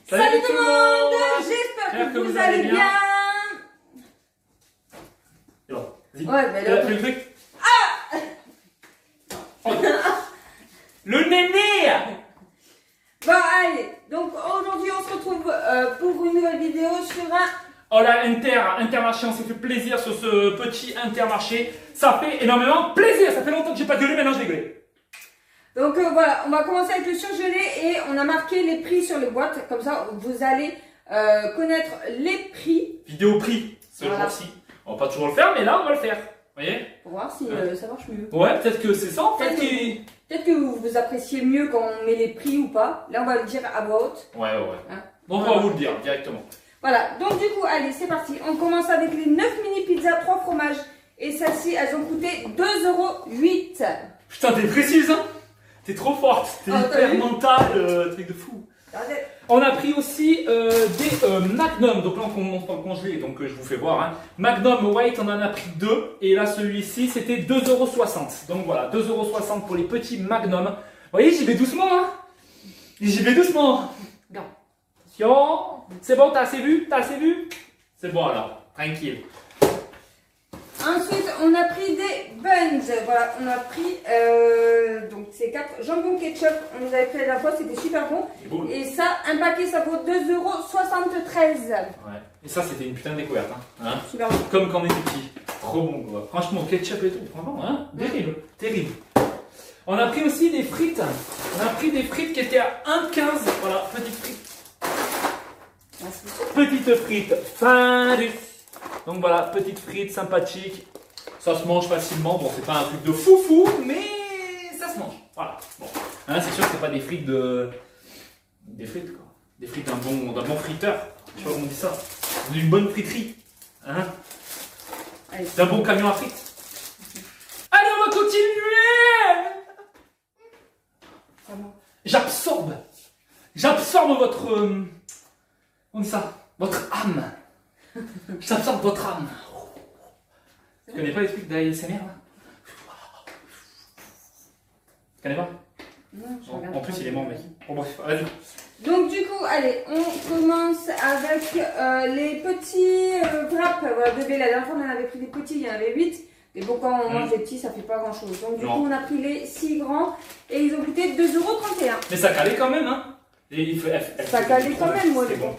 Salut tout le monde. J'espère que vous allez bien. Et bon, vas-y. Ouais, mais là... le truc. Oh. Le néné. Bon, allez. Donc, aujourd'hui, on se retrouve pour une nouvelle vidéo sur un... Oh là, Intermarché, on s'est fait plaisir sur ce petit Intermarché. Ça fait énormément plaisir. Ça fait longtemps que j'ai pas gueulé, maintenant je vais gueuler. Donc voilà, on va commencer avec le surgelé et on a marqué les prix sur les boîtes. Comme ça, vous allez connaître les prix. Vidéo prix, ce jour-ci. On va pas toujours le faire, mais là, on va le faire. Vous voyez? Pour voir si ça marche mieux. Ouais, peut-être que c'est ça en fait qui... Peut-être que vous appréciez mieux quand on met les prix ou pas. Là, on va le dire à voix haute. Ouais. Hein, Donc voilà. on va vous le dire directement. Voilà, donc du coup, allez, c'est parti. On commence avec les 9 mini pizzas 3 fromages. Et celles-ci, elles ont coûté 2,08 €. Putain, t'es précise, hein? T'es trop forte, t'es hyper mentale, truc de fou. Regardez. On a pris aussi des Magnum, donc là on commence par le congelé, donc je vous fais voir. Hein. Magnum White, on en a pris 2, et là celui-ci c'était 2,60 €. Donc voilà, 2,60 € pour les petits Magnum. Vous voyez, j'y vais doucement, hein? J'y vais doucement. Regarde. Attention, c'est bon, t'as assez vu? T'as assez vu? C'est bon alors, tranquille. Ensuite, on a pris des buns. Voilà, on a pris donc ces 4 jambon ketchup. On les avait fait la dernière fois, c'était super bon. Bon. Et ça, un paquet, ça vaut 2,73 €. Ouais. Et ça, c'était une putain de découverte. Hein. Super bon. Comme quand on était petit. Trop bon, quoi. Franchement, ketchup et tout. Franchement, hein. Terrible. Terrible. On a pris aussi des frites. On a pris des frites qui étaient à 1,15 €. Voilà, petites frites. Petites frites. Salut. Donc voilà, petites frites sympathiques. Ça se mange facilement. Bon, c'est pas un truc de foufou, mais ça se mange. Voilà. Bon. Hein, c'est sûr que c'est pas des frites de. Des frites, quoi. Des frites d'un bon friteur. Je sais pas comment on dit ça. D'une bonne friterie. Hein. D'un bon camion à frites. Allez, on va continuer. J'absorbe votre. On dit ça. Votre âme. J'absorbe votre âme. Tu connais pas les trucs d'ASMR là? Tu connais pas? Non, je regarde En plus, pas. il est mort, mec. Bon, bref, vas-y. Donc du coup, allez, on commence avec les petits wraps. Voilà, bébé, la dernière fois, on en avait pris des petits, il y en avait 8. Mais bon, quand on mange des petits, ça fait pas grand chose. Donc du coup, on a pris les 6 grands et ils ont coûté 2,31 €. Mais ça calait quand même, hein? Et ça calait quand même, moi. C'était bon.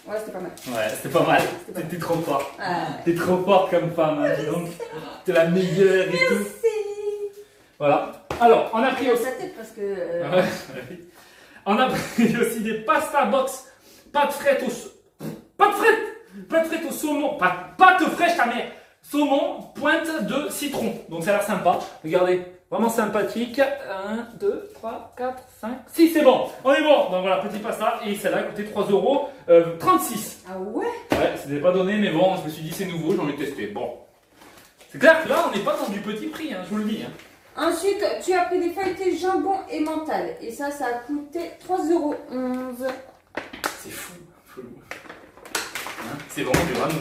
Ouais, c'était pas mal. Ouais, c'était pas mal. T'es trop fort. T'es trop forte comme femme, hein, dis donc. T'es la meilleure et tout. Merci. Voilà. Alors, on a pris aussi. sa tête parce que. On a pris aussi des pasta box. Pâte fraîche au saumon. Pâte fraîche, ta mère. Saumon, pointe de citron. Donc ça a l'air sympa. Regardez, vraiment sympathique. 1, 2, 3, 4, 5, 6, c'est bon. On est bon. Donc voilà, petit pasta. Et celle-là a coûté 3,36 €. Ah ouais? Ouais, c'était pas donné, mais bon, je me suis dit c'est nouveau, j'en ai testé. Bon. C'est clair que là, on n'est pas dans du petit prix, hein, je vous le dis. Hein. Ensuite, tu as pris des feuilletés jambon et mental. Et ça a coûté 3,11 €. C'est fou. Hein, c'est vraiment du ramen.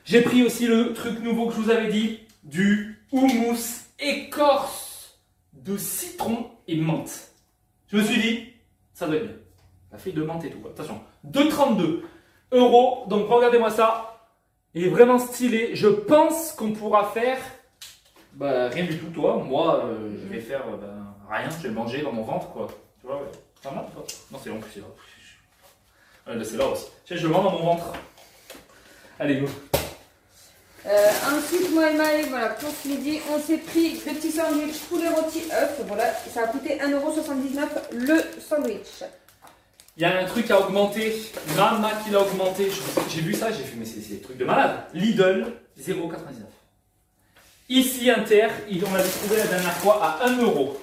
J'ai pris aussi le truc nouveau que je vous avais dit, du houmous écorce de citron et menthe. Je me suis dit, ça doit être bien. La feuille de menthe et tout. Attention, 2,32 €. Donc regardez-moi ça. Il est vraiment stylé. Je pense qu'on pourra faire rien du tout, toi. Moi, je vais faire rien. Je vais manger dans mon ventre, quoi. Tu vois, ouais. Pas mal, toi. Non, c'est long, c'est là. C'est là aussi. Tiens, je le mets dans mon ventre. Allez, go. Ensuite, moi et Maë, voilà, pour ce midi, on s'est pris le petit sandwich poulet rôti œuf. Voilà, ça a coûté 1,79 € le sandwich. Il y a un truc qui a augmenté. Mama qui l'a augmenté. J'ai vu ça, j'ai fait, mais c'est des trucs de malade. Lidl, 0,99 €. Ici, Inter, on l'avait trouvé la dernière fois à 1 €.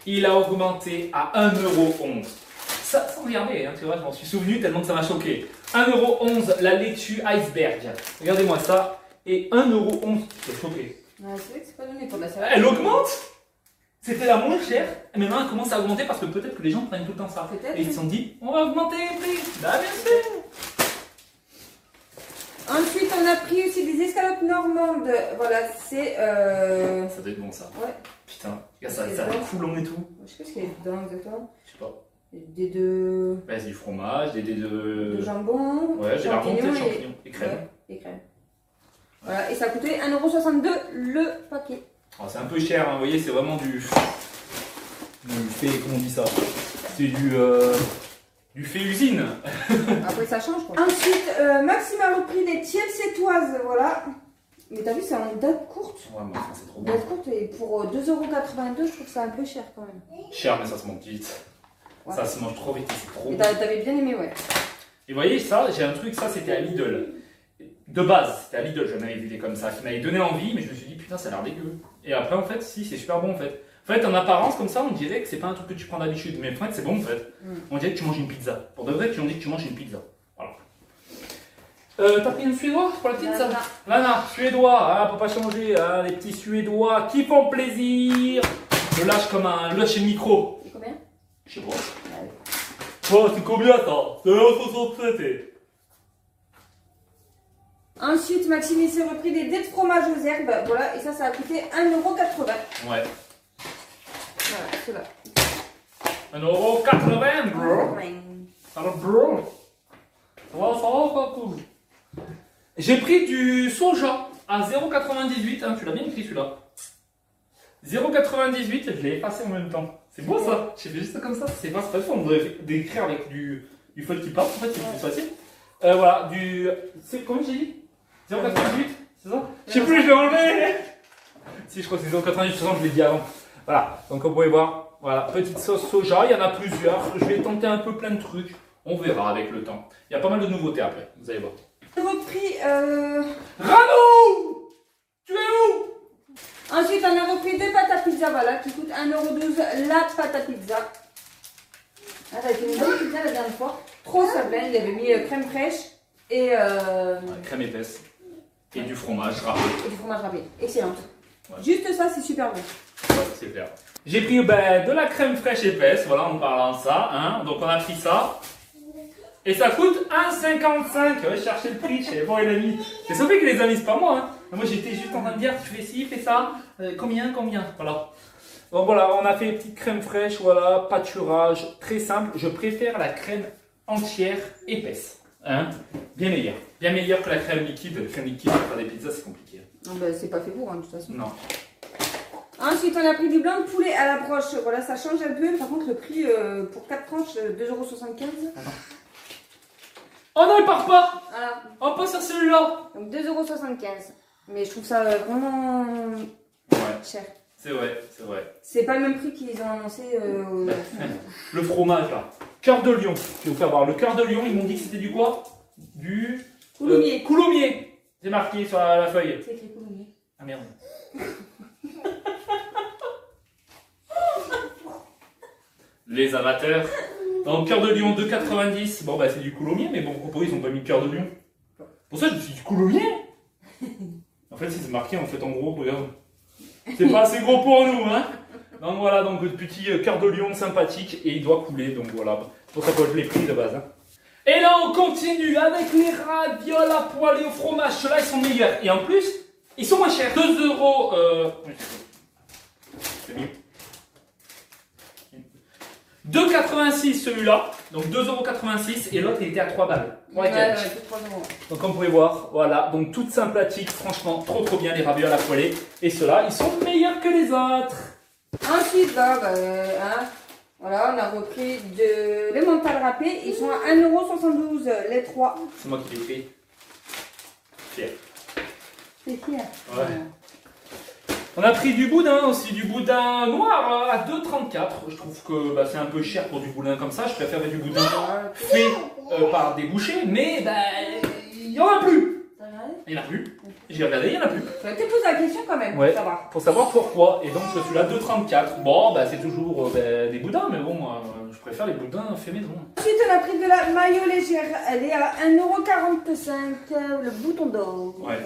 Il a augmenté à 1,11 €. Ça, sans regarder, hein, tu vois, je m'en suis souvenu tellement que ça m'a choqué. 1,11 € la laitue iceberg. Regardez-moi ça. Et 1,11 €. Je suis choqué. Ouais, c'est vrai que c'est pas donné pour de la salade. Elle augmente. C'était la moins chère. Et maintenant, elle commence à augmenter parce que peut-être que les gens prennent tout le temps ça. Et ils se sont dit, on va augmenter les prix. Bah, bien sûr. Ensuite, on a pris aussi des escalopes normandes. Voilà, c'est. Ça doit être bon, ça. Ouais. Putain, regarde ça, ça a des coulons et tout. Je sais pas ce qu'il y a dedans exactement. Je sais pas. Des de... Bah, c'est du fromage, des de jambon, ouais, j'ai la remontée de champignons champignons et crème. ouais, et crème. Voilà, et ça coûtait 1,62 € le paquet. Alors, c'est un peu cher, hein, vous voyez, c'est vraiment du fait, comment on dit ça? C'est du fait usine. Après ça change quoi. Ensuite, Maxime a repris les tiels sétoises, voilà. Mais t'as vu, c'est en date courte. Ouais, mais enfin, c'est trop bien. Date courte et pour 2,82 €, je trouve que c'est un peu cher quand même. Cher, mais ça se mange vite. Ouais. Ça se mange trop vite, c'est trop Et bon. t'avais bien aimé, ouais. Et vous voyez, ça, j'ai un truc, ça c'était à Lidl. De base, c'était à Lidl, j'en avais vu des comme ça, qui m'avaient donné envie, mais je me suis dit, putain, ça a l'air dégueu. Et après, en fait, si, c'est super bon en fait. En fait, en apparence, comme ça, on dirait que c'est pas un truc que tu prends d'habitude, mais en fait, c'est bon en fait. On dirait que tu manges une pizza. Pour de vrai, tu en dis que tu manges une pizza. Voilà. T'as pris un suédois pour la pizza? Lana, suédois, hein, pour pas changer, hein, les petits suédois qui font plaisir. Je lâche comme un lâche le micro. C'est combien? Je sais pas. Oh, c'est combien ça? C'est 1,67. Ensuite, Maxime il s'est repris des dés de fromage aux herbes, voilà, et ça a coûté 1,80 €. Ouais. Voilà, ceux-là. 1,80 €, bro. Alors, bro. Ça va, quoi, cool. J'ai pris du soja à 0,98 €, hein, tu l'as bien écrit celui-là. 0,98, je l'ai effacé en même temps. C'est beau ça, j'ai fait juste comme ça, c'est pas facile, on devrait d'écrire avec du feu qui passe, en fait c'est plus facile. Voilà, c'est combien j'ai dit 0,98, c'est ça? Je sais plus, je l'ai enlevé. Si, je crois que c'est 0,98, de toute façon je l'ai dit avant. Voilà, donc vous pouvez voir, voilà, petite sauce soja, il y en a plusieurs, je vais tenter un peu plein de trucs, on verra avec le temps. Il y a pas mal de nouveautés après, vous allez voir. J'ai repris... Rano! Tu es où? Ensuite, on a repris des pâtes à pizza, voilà, qui coûtent 1,12 € la pâte à pizza. Ah, ça a été une bonne pizza la dernière fois. Trop sablée, il avait mis crème fraîche et... Crème épaisse. Et du fromage râpé. Et du fromage râpé. Excellente. Ouais. Juste ça, c'est super bon. Ouais, c'est clair. J'ai pris de la crème fraîche épaisse, voilà, en parlant de ça. Hein. Donc on a pris ça. Et ça coûte 1,55 €. Ouais, chercher le prix, je sais pas, les amis. C'est Sophie qui les a mis, c'est pas moi. Hein. Moi j'étais juste en train de dire, tu fais ci, fais ça. Combien? Voilà. Donc voilà, on a fait une petite crème fraîche, voilà, pâturage, très simple. Je préfère la crème entière épaisse. Hein, bien meilleure. Bien meilleure que la crème liquide. La crème liquide pour faire des pizzas, c'est compliqué. Non, ben, c'est pas fait pour, hein, de toute façon. Non. Ensuite, on a pris du blanc de poulet à la broche. Voilà, ça change un peu. Par contre, le prix pour 4 tranches, 2,75 €. Oh non, il part pas. Voilà. On passe sur celui-là. Donc 2,75 €. Mais je trouve ça vraiment Ouais, cher. c'est vrai, c'est vrai. C'est pas le même prix qu'ils ont annoncé. Le fromage là. Cœur de lion. Je vais vous faire voir. Le cœur de lion, ils m'ont dit que c'était du quoi? Du Coulommiers. Coulommiers. C'est marqué sur la feuille. C'est écrit coulommiers. Ah merde. Les amateurs. Donc cœur de lion 2,90 €. Bon bah c'est du coulommiers, mais bon, pourquoi ils ont pas mis cœur de lion? Pour ça je me suis dit coulommiers. En fait c'est marqué en fait en gros, regarde. C'est pas assez gros pour nous, hein. Donc voilà, donc le petit cœur de lion sympathique et il doit couler, donc voilà. C'est pour ça que je l'ai pris de base. Hein. Et là on continue avec les ravioles à poêler au fromage. Ceux-là ils sont meilleurs. Et en plus, ils sont moins chers. 2 €. C'est mieux. 2,86 € celui-là, donc 2,86 € et l'autre il était à 3 balles. Ouais, Donc comme vous pouvez voir, voilà, donc toute sympathique, franchement trop bien les ravioles à poêler. Et ceux-là, ils sont meilleurs que les autres. Ensuite, là, hein, voilà, on a repris les mentales râpées. Ils sont à 1,72 € les 3. C'est moi qui l'ai fait. Fier. C'est fier. Ouais. On a pris du boudin aussi, du boudin noir à 2,34 €. Je trouve que bah, c'est un peu cher pour du boudin comme ça. Je préfère du boudin fait par des bouchers, mais bah, il n'y en a plus. Il n'y en a plus. J'ai regardé, il n'y en a plus. Tu vas te poser la question quand même, ouais, pour savoir. Pour savoir pourquoi. Et donc celui-là 2,34 €. Bon, bah, c'est toujours des boudins, mais bon, je préfère les boudins faits maison. Ensuite, on a pris de la mayo légère. Elle est à 1,45 €, le bouton d'or. Ouais.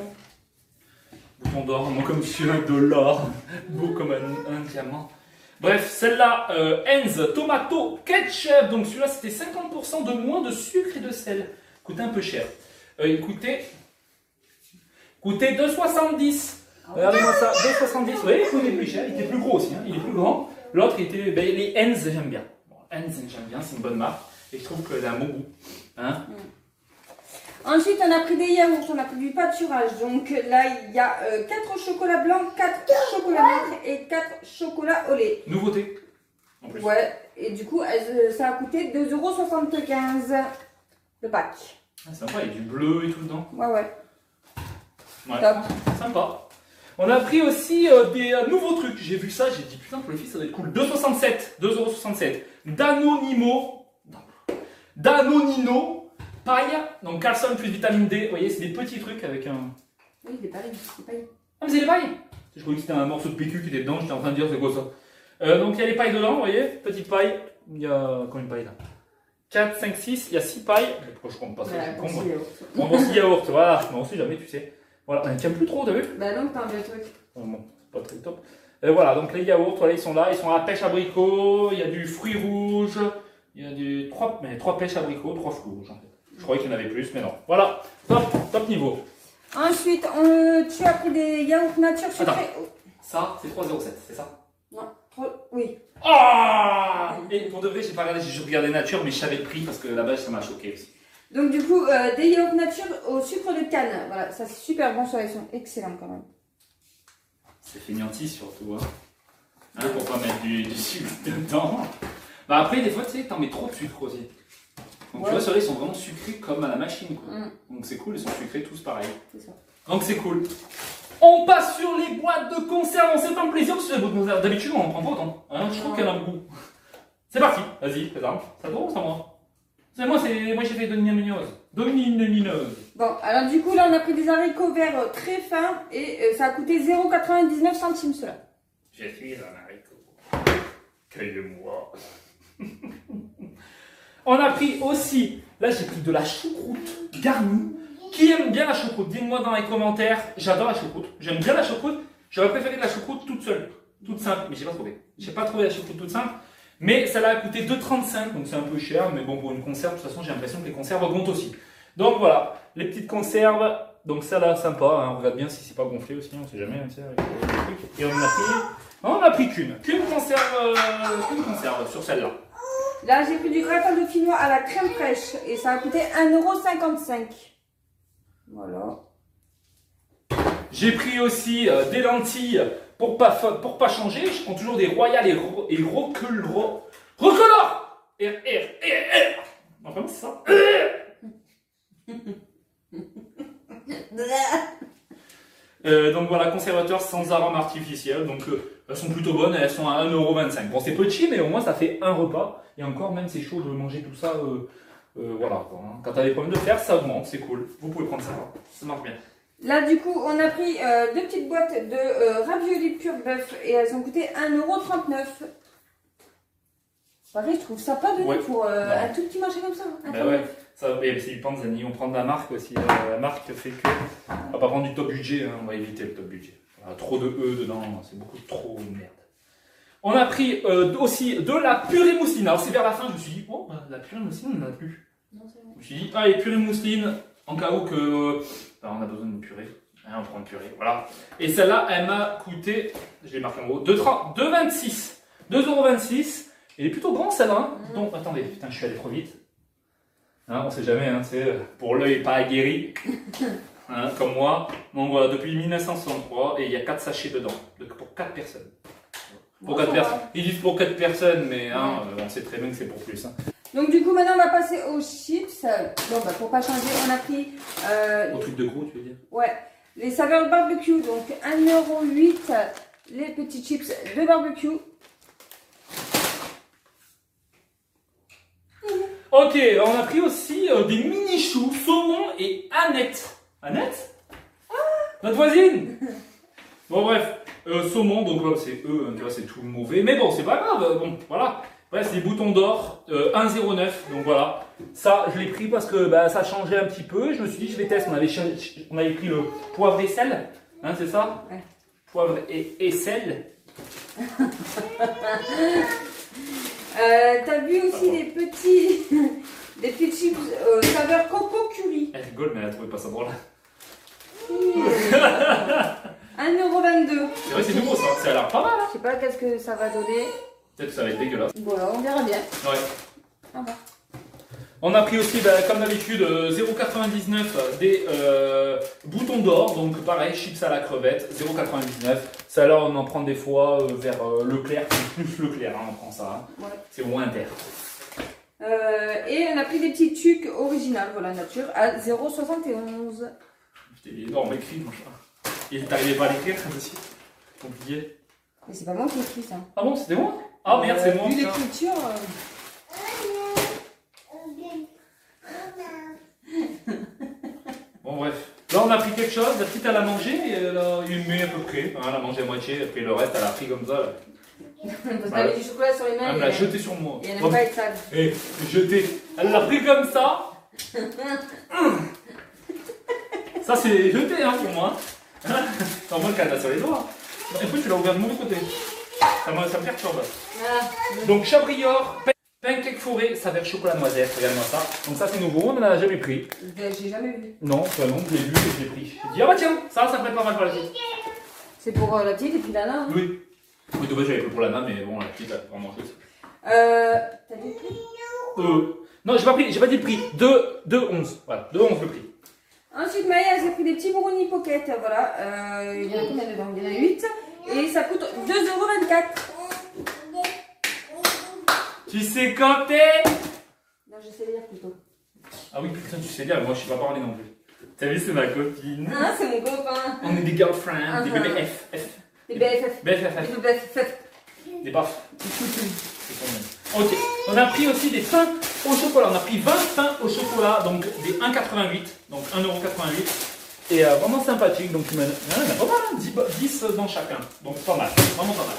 Bouton d'or, moi comme celui-là de l'or, beau comme un diamant. Bref, celle-là, Heinz Tomato Ketchup. Donc celui-là, c'était 50% de moins de sucre et de sel. Coûtait un peu cher. Il coûtait 2,70 €. Regardez-moi ça, 2,70 €. Vous voyez, il coûtait plus cher. Il était plus gros aussi, hein. Il est plus grand. L'autre, il était, les Heinz, j'aime bien. Bon, Heinz, j'aime bien, c'est une bonne marque. Et je trouve qu'elle a un bon goût. Hein? Ensuite, on a pris des yaourts, on a pris du pâturage. Donc là, il y a 4 chocolats blancs, 4 chocolats noirs et 4 chocolats au lait. Nouveauté. En plus. Ouais, et du coup, ça a coûté 2,75 € le pack. Ah, sympa, il y a du bleu et tout dedans. Ouais. Ouais, Top. sympa. On a pris aussi des nouveaux trucs. J'ai vu ça, j'ai dit putain, pour les filles, ça doit être cool. 2,67 €. Danonino, paille, donc calcium plus vitamine D. Vous voyez, c'est des petits trucs avec un. Oui, des pailles. Ah, mais c'est des pailles! Je croyais que c'était un morceau de PQ qui était dedans, j'étais en train de dire c'est quoi ça. Donc il y a les pailles dedans, vous voyez, petite paille. Il y a combien de pailles là? 4, 5, 6, il y a 6 pailles. Pourquoi je compte pas ça? Bah, Bon, aussi yaourt, voilà, mais on sait jamais, tu sais. Voilà, on ne tient plus trop, t'as vu? Bah donc t'as un vieux truc. Bon, c'est pas très top. Voilà, donc les yaourts, voilà, ils sont là, ils sont à la pêche abricot, il y a du fruit rouge, il y a du 3 pêches abricot, 3 fruits rouges en fait. Je croyais qu'il y en avait plus, mais non. Voilà, top niveau. Ensuite, tu as pris des yaourts nature sucrés. Attends. Ça, c'est 3,07, c'est ça? Non, oui. Ah! Et pour de vrai, j'ai pas regardé, j'ai juste regardé nature, mais je savais le prix parce que là-bas, ça m'a choqué aussi. Donc du coup, des yaourts nature au sucre de canne. Voilà, ça c'est super bon, ça ils sont excellents quand même. C'est fainéantis surtout, hein, pour pas mettre du sucre dedans. Bah après, des fois, tu sais, t'en mets trop de sucre aussi. Donc tu vois, ceux-là, ils sont vraiment sucrés comme à la machine, quoi. Donc c'est cool, ils sont sucrés tous pareil. C'est ça. Donc c'est cool. On passe sur les boîtes de conserve, on s'est fait un plaisir sur les boîtes de conserve. D'habitude, on en prend pas autant. Hein, je trouve qu'elle a beaucoup. C'est parti, vas-y, présente. Ça te ou c'est à moi? C'est moi, j'ai fait Dominineuse. Bon, alors du coup, là, on a pris des haricots verts très fins et ça a coûté 0,99 centimes cela. J'ai fait un haricot. Cueille-moi. On a pris aussi, là j'ai pris de la choucroute garnie. Qui aime bien la choucroute? Dites-moi dans les commentaires. J'adore la choucroute. J'aime bien la choucroute. J'aurais préféré de la choucroute toute seule, toute simple, mais j'ai pas trouvé. J'ai pas trouvé la choucroute toute simple. Mais ça a coûté 2,35, donc c'est un peu cher. Mais bon, pour une conserve, de toute façon, j'ai l'impression que les conserves augmentent aussi. Donc voilà, les petites conserves. Donc ça là, sympa. Hein. On regarde bien si c'est pas gonflé aussi. On sait jamais. Avec les trucs. Et on a pris qu'une conserve sur celle-là. Là, j'ai pris du gratin dauphinois à la crème fraîche et ça a coûté 1,55 €. Voilà. J'ai pris aussi des lentilles pour pas changer. Je prends toujours des Royal et Roquelaure. Enfin, c'est ça. Donc voilà, conservateur sans arôme artificiel. Donc elles sont plutôt bonnes, elles sont à 1,25 €. Bon, c'est petit, mais au moins ça fait un repas. Et encore, même c'est chaud de manger tout ça. Voilà, quoi, hein. Quand tu as des problèmes de fer, ça augmente, c'est cool. Vous pouvez prendre ça, ça marche bien. Là, du coup, on a pris 2 petites boîtes de raviolis pur bœuf et elles ont coûté 1,39 €. Pareil, je trouve ça pas donné pour un tout petit marché comme ça. Bah ouais, c'est du Panzani, on prend de la marque aussi. La marque fait que. On va pas prendre du top budget, hein, on va éviter le top budget. Voilà, trop de E dedans, c'est beaucoup trop merde. On a pris aussi de la purée mousseline. Alors c'est vers la fin, je me suis dit, oh, la purée mousseline, on n'en a plus. Non, c'est vrai. Je me suis dit, allez, purée mousseline, en cas où que. On a besoin d'une purée. Hein, on prend une purée, voilà. Et celle-là, elle m'a coûté, je l'ai marqué en gros, 2,26 €. Elle est plutôt grande celle-là. Hein. Donc, attendez, putain, je suis allé trop vite. Hein, on sait jamais, hein, c'est pour l'œil pas aguerri. Hein, comme moi. Donc voilà, depuis 1963, et il y a 4 sachets dedans. Pour 4 personnes. Pour 4 personnes. Ils disent pour 4 personnes, mais hein, on sait très bien que c'est pour plus. Hein. Donc du coup, maintenant, on va passer aux chips. Bon, bah, pour pas changer, on a pris... Au truc de gros, tu veux dire? Ouais. Les saveurs barbecue, donc 1,08 €. Les petits chips de barbecue. Ok, on a pris aussi des mini-choux, saumon et Annette. Annette? Notre voisine. Bon bref, saumon, donc là c'est eux, c'est tout mauvais. Mais bon, c'est pas grave, bon, voilà. Bref, c'est des boutons d'or, 1,09 €, donc voilà. Ça, je l'ai pris parce que bah, ça changeait un petit peu. Je me suis dit, je vais tester. On avait pris le poivre et sel, hein, c'est ça? Ouais. Poivre et sel. T'as vu aussi des petits chips saveur coco curry. Elle rigole, mais elle a trouvé pas ça drôle. 1,22 €. C'est vrai, c'est nouveau ça, ça a l'air pas mal. Hein. Je sais pas qu'est-ce que ça va donner. Peut-être que ça va être dégueulasse. Voilà, on verra bien. Ouais. Au revoir. On a pris aussi, comme d'habitude, 0,99 des boutons d'or. Donc pareil, chips à la crevette, 0,99. Ça là, on en prend des fois vers Leclerc, plus Leclerc, hein, on prend ça. Hein. Ouais. C'est moins inter. Et on a pris des petits trucs originales, voilà, nature, à 0,71. Putain, il est énorme écrit, mon chat. Et t'arrivais pas à l'écrire, aussi compliqué. Mais c'est pas moi qui écris ça. Ah bon, c'était moi? Ah merde, c'est moi. Vu l'écriture. Bon, bref. Là, on a pris quelque chose. La petite, elle a mangé. Elle a une à peu près. Hein, elle a mangé à moitié. Après, le reste, elle a pris comme ça. Là. Parce qu'elle avait du chocolat sur les mains. Elle l'a jeté sur moi. Et elle n'aime pas être sale. Et jeté. Elle l'a pris comme ça. Ça, c'est jeté hein, pour moi. C'est en moins qu'elle a sur les doigts. Écoute, tu l'as ouvert de mauvais côté. Ça me perturbe. Ah. Donc, Chabrior, pancake forêt, saveur chocolat noisette. Regarde-moi ça. Donc, ça, c'est nouveau. On n'en a jamais pris. J'ai jamais vu. Non, toi non, je l'ai vu et je l'ai pris. J'ai dit, ah bah tiens, ça peut être pas mal pour la petite. C'est pour la petite et puis Lana. Hein. Oui. Oui, dommage, j'avais pris pour Lana, mais bon, la petite, elle va vraiment jouer. T'as dit le prix Non, j'ai pas dit le prix. 2,11. Voilà, 2,11 le prix. Ensuite, Maïa, elle s'est pris des petits brownies pocket. Voilà. Il y en a combien dedans? Il y en a 8. Et ça coûte 2,24 €. Tu sais compter? Non, je sais lire plutôt. Ah oui, putain, tu sais lire, moi je sais pas parler non plus. T'as vu, c'est ma copine. Ah, c'est mon copain. On est des girlfriends, des BBF. Des BFF. BFF. Des BFF. Des baffes. C'est combien? Ok, on a pris aussi des pains au chocolat. On a pris 20 pains au chocolat, donc des 1,88. Donc 1,88 €. Et vraiment sympathique, donc il y en a pas mal, hein, 10 dans chacun. Donc pas mal, vraiment pas mal.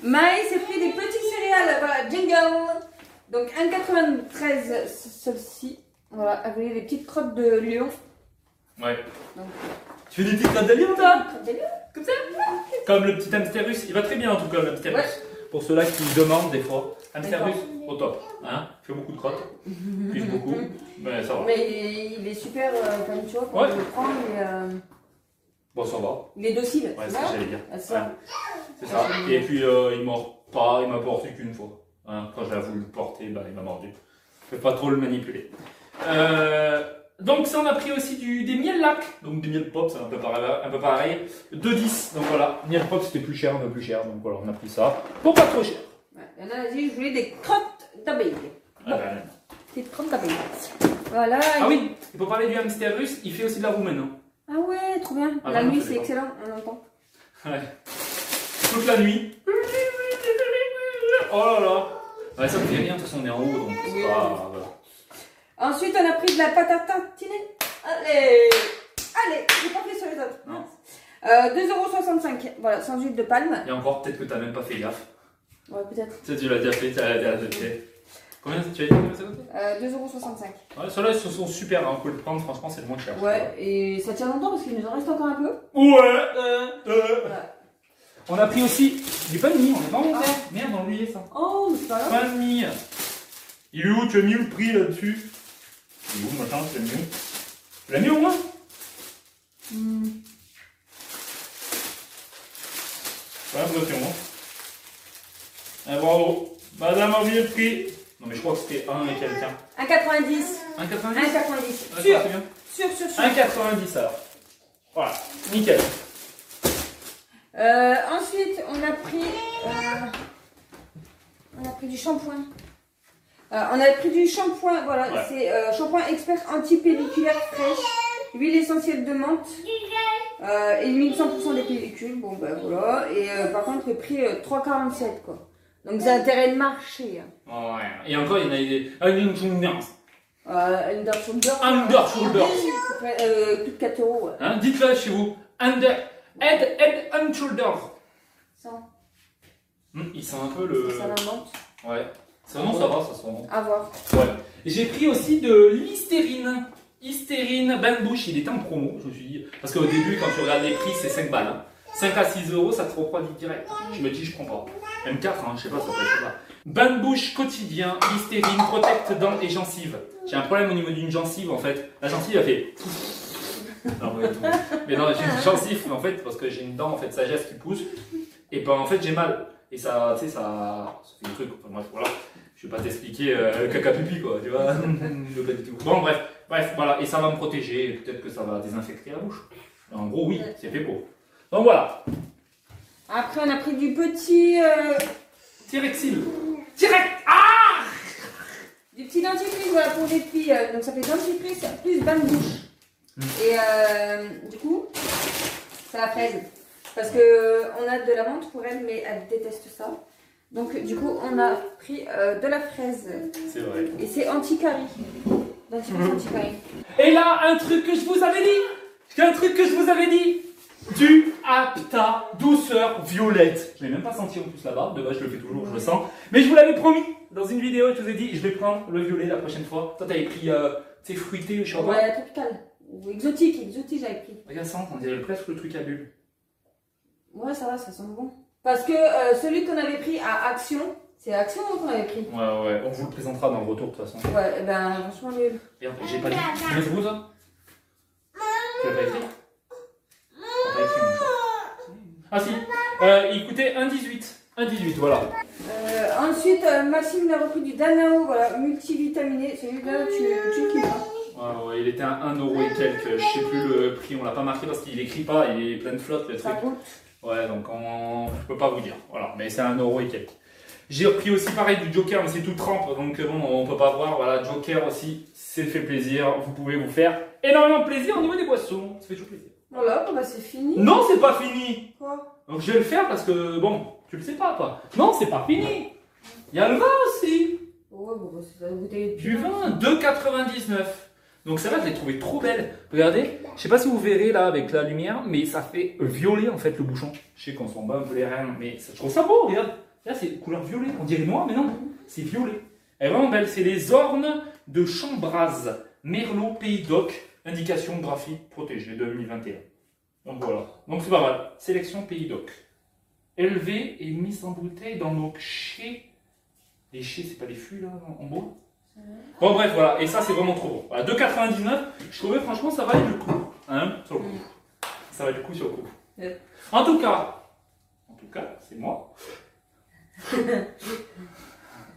Maï s'est pris des petits céréales, voilà, jingle. Donc 1,93 celle-ci. Voilà, avec des petites crottes de lion. Ouais. Donc, tu fais des petites crottes de lion, toi? crottes de lion, comme ça. Comme le petit hamster russe, il va très bien en tout cas, le hamster russe. Pour ceux-là qui demandent des fois, hamster russe, au top. Hein, il fait beaucoup de crottes, pige beaucoup, mais ça va. Mais il est super, comme tu vois, quand on le prend, bon, ça va. il est docile. Ouais, c'est ce que j'allais dire. Ah, ça. Ouais. C'est ça. Et puis, il mord pas, il m'a porté qu'une fois. Hein, quand j'ai voulu le porter, bah, il m'a mordu. Je ne peux pas trop le manipuler. Donc, ça, on a pris aussi des miels lac. Donc, des miels pop, c'est un peu pareil. 2,10. Donc, voilà. Miel pop, c'était plus cher, un peu plus cher. Donc, voilà, on a pris ça. Pour pas trop cher. Ouais, il y en a dit, je voulais des crottes d'abeilles. Bon. Des crottes d'abeilles. Voilà. Ah oui, et pour parler du hamster russe, il fait aussi de la roue maintenant. Ah ouais, trop bien. Ah, la non, nuit, c'est excellent, on entend. Ouais. Toute la nuit. Oh là là. Ouais, ça me fait rien, de toute façon, on est en haut, donc c'est pas... Voilà. Ensuite, on a pris de la pâte à tartiner. Allez, j'ai pas fait sur les autres. Non. 2,65 €. Voilà, sans huile de palme. Et encore, peut-être que t'as même pas fait gaffe. Ouais, peut-être. Tu l'as déjà fait, tu l'as déjà fait. Combien tu as dit combien ça coûtait 2,65 €. Ouais, ceux-là, ils sont super, hein. Faut le prendre, franchement, c'est le moins cher. Ouais, et ça tient longtemps parce qu'il nous en reste encore un peu. Ouais. Voilà. On a pris aussi du pain de mie, on est pas monté. Merde, on a oublié ça. Oh, mais c'est pas grave. Pain de mie. Il est où? Tu as mis le prix là-dessus? Il est où, machin? Tu l'as mis où? Tu l'as mis au moins? Ouais, attention. Bravo. Madame a oublié le prix. Non, mais je crois que c'était 1 et quelqu'un. 1,90 1,90 1,90 Sûr. Sûr. 1,90 alors. Voilà, nickel. Ensuite, on a pris du shampoing. On a pris du shampoing, voilà, Ouais. c'est shampoing expert anti-pelliculaire fraîche, huile essentielle de menthe, élimine 100% des pellicules, bon ben voilà, et par contre le prix 3,47 quoi. Donc c'est intérêt de marché. Ouais, et encore il y en a des. Undershoulders. Undershoulders. Plus de 4 €. Ouais. Hein, dites-le chez vous. Head and shoulders. Il sent un peu le. Ça l'invente. Ouais. Ça, non, ça va, ça sent. À voir. Ouais. J'ai pris aussi de l'hystérine. Hystérine bain de bouche, il était en promo, je me suis dit. Parce qu'au début, quand tu regardes les prix, c'est 5 balles. Hein. 5 à 6 €, ça te refroidit direct. Je me dis, je prends pas. Même 4, hein, je sais pas, ça peut être ça. Bain de bouche quotidien, Listerine, protecte dents et gencives. J'ai un problème au niveau d'une gencive en fait. La gencive, elle fait. Non, mais non, j'ai une gencive en fait parce que j'ai une dent en fait de sagesse qui pousse et ben en fait j'ai mal et ça, tu sais, ça fait des trucs. Enfin, bref, voilà. Je vais pas t'expliquer le caca pipi quoi, tu vois. Pas du tout. Bon bref, voilà et ça va me protéger. Peut-être que ça va désinfecter la bouche. En gros, oui, c'est fait pour. Donc voilà. Après, on a pris du petit. Tirexil. Ah! Du petit dentifrice voilà, pour les filles. Donc ça fait dentifrice plus bain de bouche. Et du coup, c'est la fraise. Parce que on a de la menthe pour elle, mais elle déteste ça. Donc du coup, on a pris de la fraise. C'est vrai. Et c'est anti-carie. Dentifrice anti-carie. Et là, un truc que je vous avais dit. Du Apta douceur violette. Je l'ai même pas senti en plus là-bas. De base, je le fais toujours, je le sens. Mais je vous l'avais promis dans une vidéo. Je vous ai dit, je vais prendre le violet la prochaine fois. Toi, t'avais pris, tu sais, fruité, je sais pas. Ouais, tropical. Ou exotique j'avais pris. Regarde ça, on dirait presque le truc à bulles. Ouais, ça va, ça sent bon. Parce que celui qu'on avait pris à Action, c'est Action qu'on avait pris. Ouais, on vous le présentera dans le retour de toute façon. Ouais, et ben franchement nul. Regarde, j'ai pas dit. Tu mets où ça? Tu l'as pas écrit? T'as pas écrit, mon chat. Ah si, il coûtait 1,18. 1,18, voilà. Ensuite, Maxime il a repris du Danao, voilà, multivitaminé. Celui-là, tu le kiffes. Ouais, il était à 1 euro et quelques. Je sais plus le prix, on l'a pas marqué parce qu'il écrit pas, il est plein de flotte le truc. Ça goûte. Ouais, donc je peux pas vous dire. Voilà, mais c'est 1 euro et quelques. J'ai repris aussi pareil du Joker, mais c'est tout trempe, donc bon, on peut pas voir. Voilà, Joker aussi, c'est fait plaisir. Vous pouvez vous faire énormément plaisir au niveau des boissons. Ça fait toujours plaisir. Voilà, bah c'est fini. Non, c'est pas fini. Quoi? Donc je vais le faire parce que bon, tu le sais pas toi. Non, c'est pas fini. Il y a le vin aussi. Ouais, bon, bah, c'est la bouteille Du vin, 2,99. Donc celle-là, je l'ai trouvée trop belle. Regardez, je sais pas si vous verrez là avec la lumière, mais ça fait violet en fait le bouchon. Je sais qu'on s'en bat un peu les reins, mais je trouve ça beau, regarde. Là, c'est couleur violet. On dirait noir, mais non, c'est violet. Elle est vraiment belle. C'est les ornes de Chambraz, Merlot, Pays d'Oc, indication graphique protégée 2021. Donc voilà. Donc c'est pas mal. Sélection Pays d'Oc. Élevée et mise en bouteille dans nos chais. Les chais, c'est pas les fûts là en bois? Bon bref, voilà. Et ça, c'est vraiment trop bon. Voilà, 2,99. Je trouvais franchement, ça valait le coup. Hein, sur le coup. Ça valait le coup sur le coup. Ouais. En tout cas, c'est moi.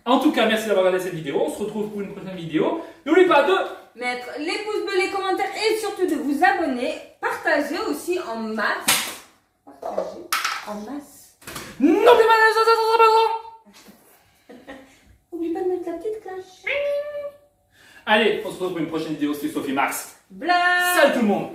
En tout cas, merci d'avoir regardé cette vidéo. On se retrouve pour une prochaine vidéo. N'oubliez pas de mettre les pouces bleus, les commentaires et surtout de vous abonner. Partagez aussi en masse. Partagez en masse. n'oubliez pas N'oublie pas de mettre la petite cloche. Allez, on se retrouve pour une prochaine vidéo. C'était Sophie Max. Blah. Salut tout le monde.